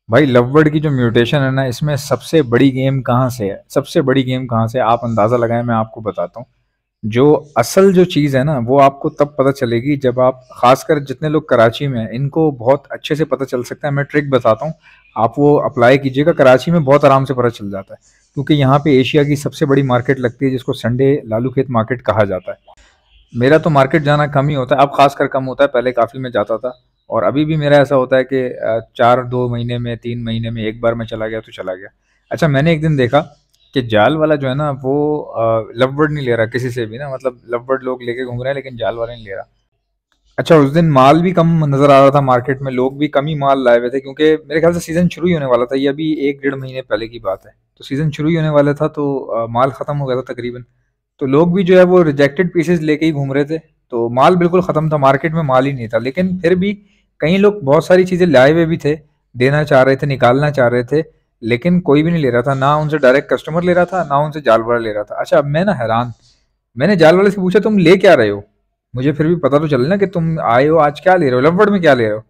भाई love bird की जो म्यूटेशन है ना, इसमें सबसे बड़ी गेम कहाँ से है, सबसे बड़ी गेम कहाँ से है, आप अंदाजा लगाएं, मैं आपको बताता हूँ। जो असल जो चीज़ है ना, वो आपको तब पता चलेगी जब आप, खासकर जितने लोग कराची में हैं, इनको बहुत अच्छे से पता चल सकता है। मैं ट्रिक बताता हूँ, आप वो अप्लाई कीजिएगा। कराची में बहुत आराम से पता चल जाता है, क्योंकि यहाँ पे एशिया की सबसे बड़ी मार्केट लगती है, जिसको संडे लालू खेत मार्केट कहा जाता है। मेरा तो मार्केट जाना कम ही होता है, अब खासकर कम होता है, पहले काफ़ी मैं जाता था। और अभी भी मेरा ऐसा होता है कि 4 2 महीने में, 3 महीने में एक बार मैं चला गया तो चला गया। अच्छा, मैंने एक दिन देखा कि जाल वाला जो है ना, वो लव बर्ड नहीं ले रहा किसी से भी ना, मतलब लव बर्ड लोग लेके घूम रहे हैं लेकिन जाल वाला नहीं ले रहा। अच्छा, उस दिन माल भी कम नजर आ रहा था मार्केट में, लोग भी कम ही माल लाए हुए थे, क्योंकि मेरे ख्याल से सीजन शुरू ही होने वाला था। ये अभी 1 1.5 महीने पहले की बात है, तो सीजन शुरू ही होने वाला था, तो माल खत्म हो गया था तकरीबन। तो लोग भी जो है वो रिजेक्टेड पीसेस लेके ही घूम रहे थे, तो माल बिल्कुल खत्म था, मार्केट में माल ही नहीं था। लेकिन फिर भी कई लोग बहुत सारी चीजें लाए हुए भी थे, देना चाह रहे थे, निकालना चाह रहे थे, लेकिन कोई भी नहीं ले रहा था, ना उनसे डायरेक्ट कस्टमर ले रहा था, ना उनसे जाल वाला ले रहा था। अच्छा, अब मैं ना हैरान, मैंने जाल वाले से पूछा तुम ले क्या रहे हो, मुझे फिर भी पता तो चले ना कि तुम आए हो आज क्या ले रहे हो, लवबर्ड में क्या ले रहे हो।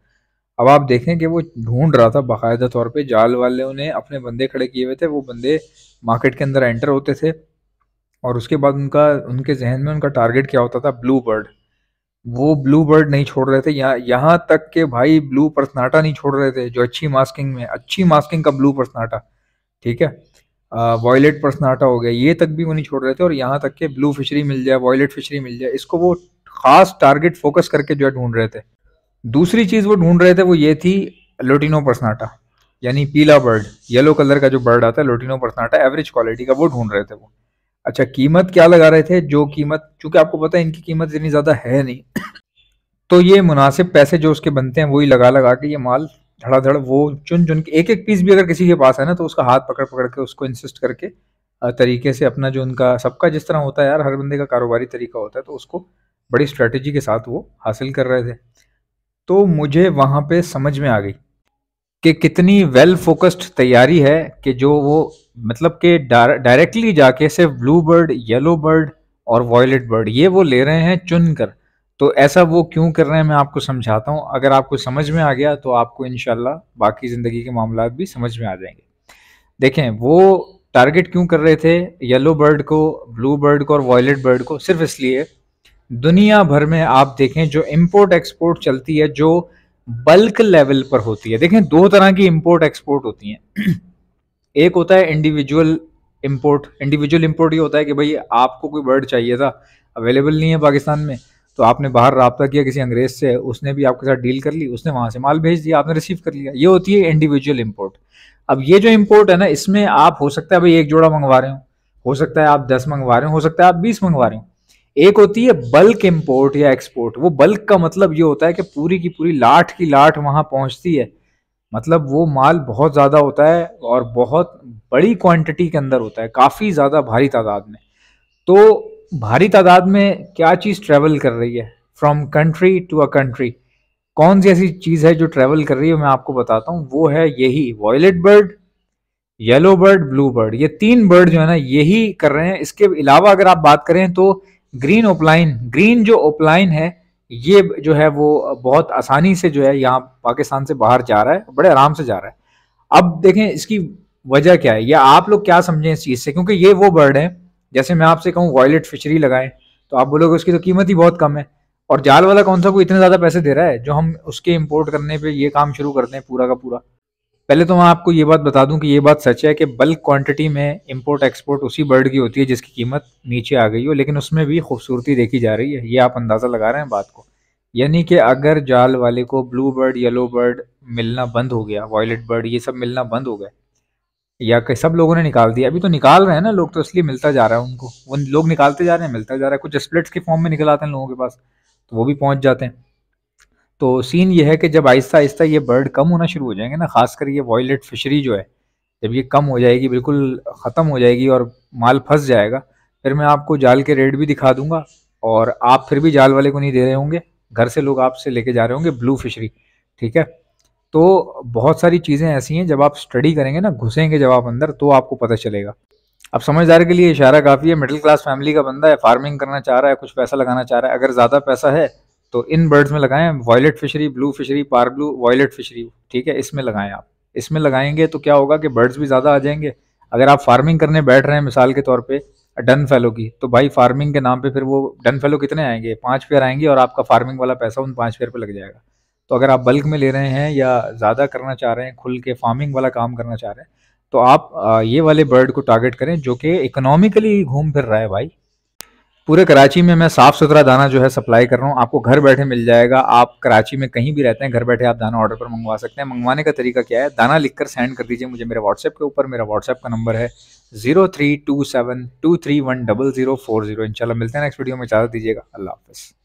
अब आप देखें कि वो ढूंढ रहा था बाकायदा तौर पे, जाल वालों ने अपने बंदे खड़े किए हुए थे, वो बंदे मार्केट के अंदर एंटर होते थे, और उसके बाद उनका, उनके जहन में उनका टारगेट क्या होता था, ब्लू बर्ड। वो ब्लू बर्ड नहीं छोड़ रहे थे, यहाँ यहाँ तक के भाई ब्लू पर्सनाटा नहीं छोड़ रहे थे, जो अच्छी मास्किंग में, अच्छी मास्किंग का ब्लू पर्सनाटा, ठीक है, वॉयलेट पर्सनाटा हो गया, ये तक भी वो नहीं छोड़ रहे थे। और यहाँ तक के ब्लू फिशरी मिल जाए, वॉयलेट फिशरी मिल जाए, इसको वो खास टारगेट फोकस करके जो है ढूंढ रहे थे। दूसरी चीज वो ढूंढ रहे थे, वो ये थी लोटिनो पर्सनाटा, यानी पीला बर्ड, येलो कलर का जो बर्ड आता है, लोटिनो पर्सनाटा एवरेज क्वालिटी का, वो ढूंढ रहे थे वो। अच्छा, कीमत क्या लगा रहे थे, जो कीमत, चूंकि आपको पता है इनकी कीमत इतनी ज्यादा है नहीं, तो ये मुनासिब पैसे जो उसके बनते हैं वही लगा लगा के ये माल धड़ाधड़ वो चुन चुन के, एक एक पीस भी अगर किसी के पास है ना, तो उसका हाथ पकड़ पकड़ के उसको इंसिस्ट करके तरीके से अपना, जो उनका सबका जिस तरह होता है यार, हर बंदे का कारोबारी तरीका होता है, तो उसको बड़ी स्ट्रेटेजी के साथ वो हासिल कर रहे थे। तो मुझे वहां पे समझ में आ गई कि कितनी वेल फोकस्ड तैयारी है, कि जो वो, मतलब कि डायरेक्टली जाके सिर्फ ब्लू बर्ड, येलो बर्ड और वॉयलेट बर्ड ये वो ले रहे हैं चुन कर। तो ऐसा वो क्यों कर रहे हैं, मैं आपको समझाता हूँ। अगर आपको समझ में आ गया तो आपको इंशाल्लाह बाकी ज़िंदगी के मामलात भी समझ में आ जाएंगे। देखें, वो टारगेट क्यों कर रहे थे येलो बर्ड को, ब्लू बर्ड को और वॉयलेट बर्ड को, सिर्फ इसलिए, दुनिया भर में आप देखें जो इंपोर्ट एक्सपोर्ट चलती है, जो बल्क लेवल पर होती है, देखें दो तरह की इंपोर्ट एक्सपोर्ट होती हैं। एक होता है इंडिविजुअल इंपोर्ट। इंडिविजुअल इंपोर्ट ये होता है कि भाई आपको कोई बर्ड चाहिए था, अवेलेबल नहीं है पाकिस्तान में, तो आपने बाहर रब्ता किया किसी अंग्रेज से, उसने भी आपके साथ डील कर ली, उसने वहां से माल भेज दिया, आपने रिसीव कर लिया, ये होती है इंडिविजुअल इंपोर्ट। अब ये जो इंपोर्ट है ना, इसमें आप, हो सकता है भाई एक जोड़ा मंगवा रहे हो सकता है आप 10 मंगवा रहे हो सकता है आप 20 मंगवा रहे हो। एक होती है बल्क इंपोर्ट या एक्सपोर्ट। वो बल्क का मतलब ये होता है कि पूरी की पूरी लाठ की लाठ वहां पहुंचती है, मतलब वो माल बहुत ज़्यादा होता है और बहुत बड़ी क्वांटिटी के अंदर होता है, काफ़ी ज़्यादा भारी तादाद में। तो भारी तादाद में क्या चीज़ ट्रेवल कर रही है from country to a country, कौन सी ऐसी चीज़ है जो ट्रेवल कर रही है, मैं आपको बताता हूँ। वो है यही violet bird, yellow bird, blue bird, ये तीन बर्ड जो है ना यही कर रहे हैं। इसके अलावा अगर आप बात करें तो ग्रीन ओपलाइन, ग्रीन जो ओपलाइन है, ये जो है वो बहुत आसानी से जो है यहाँ पाकिस्तान से बाहर जा रहा है, बड़े आराम से जा रहा है। अब देखें इसकी वजह क्या है, या आप लोग क्या समझें इस चीज़ से, क्योंकि ये वो बर्ड है, जैसे मैं आपसे कहूँ वॉयलेट फिशरी लगाएं, तो आप बोलोगे उसकी तो कीमत ही बहुत कम है, और जाल वाला कौन सा कोई इतने ज़्यादा पैसे दे रहा है जो हम उसके इम्पोर्ट करने पे ये काम शुरू करते हैं पूरा का पूरा। पहले तो मैं आपको ये बात बता दूं कि ये बात सच है कि बल्क क्वांटिटी में इंपोर्ट एक्सपोर्ट उसी बर्ड की होती है जिसकी कीमत नीचे आ गई हो, लेकिन उसमें भी खूबसूरती देखी जा रही है, ये आप अंदाज़ा लगा रहे हैं बात को। यानी कि अगर जाल वाले को ब्लू बर्ड, येलो बर्ड मिलना बंद हो गया, वॉयलेट बर्ड, ये सब मिलना बंद हो गए, या कि सब लोगों ने निकाल दिया, अभी तो निकाल रहे हैं ना लोग, तो इसलिए मिलता जा रहा है उनको, वो लोग निकालते जा रहे हैं, मिलता जा रहा है, कुछ स्प्लिट्स के फॉर्म में निकल आते हैं लोगों के पास, तो वो भी पहुंच जाते हैं। तो सीन ये है कि जब आहिस्ता आहिस्ता ये बर्ड कम होना शुरू हो जाएंगे ना, खासकर ये वॉयलेट फिशरी जो है, जब ये कम हो जाएगी, बिल्कुल ख़त्म हो जाएगी और माल फंस जाएगा, फिर मैं आपको जाल के रेट भी दिखा दूंगा, और आप फिर भी जाल वाले को नहीं दे रहे होंगे, घर से लोग आपसे लेके जा रहे होंगे ब्लू फिशरी, ठीक है। तो बहुत सारी चीज़ें ऐसी हैं, जब आप स्टडी करेंगे ना, घुसेंगे जब आप अंदर, तो आपको पता चलेगा। अब समझदार के लिए इशारा काफ़ी है, मिडिल क्लास फैमिली का बंदा है, फार्मिंग करना चाह रहा है, कुछ पैसा लगाना चाह रहा है, अगर ज़्यादा पैसा है तो इन बर्ड्स में लगाएं, वॉयलेट फिशरी, ब्लू फिशरी, पार ब्लू, वॉयलेट फिशरी, ठीक है, इसमें लगाएं आप, इसमें लगाएंगे तो क्या होगा कि बर्ड्स भी ज़्यादा आ जाएंगे। अगर आप फार्मिंग करने बैठ रहे हैं मिसाल के तौर पे डन फेलो की, तो भाई फार्मिंग के नाम पे फिर वो डन फेलो कितने आएंगे, 5 पेयर आएंगे और आपका फार्मिंग वाला पैसा उन 5 पेयर पे लग जाएगा। तो अगर आप बल्क में ले रहे हैं या ज़्यादा करना चाह रहे हैं, खुल के फार्मिंग वाला काम करना चाह रहे हैं, तो आप ये वाले बर्ड को टारगेट करें जो कि इकोनॉमिकली घूम फिर रहा है भाई। पूरे कराची में मैं साफ सुथरा दाना जो है सप्लाई कर रहा हूँ, आपको घर बैठे मिल जाएगा। आप कराची में कहीं भी रहते हैं, घर बैठे आप दाना ऑर्डर पर मंगवा सकते हैं। मंगवाने का तरीका क्या है, दाना लिखकर सेंड कर दीजिए मुझे मेरे व्हाट्सएप के ऊपर। मेरा व्हाट्सएप का नंबर है 0327231004। इंशाल्लाह मिलते हैं नेक्स्ट वीडियो में, इजाज़त दीजिएगा, अल्लाह हाफ़िज़।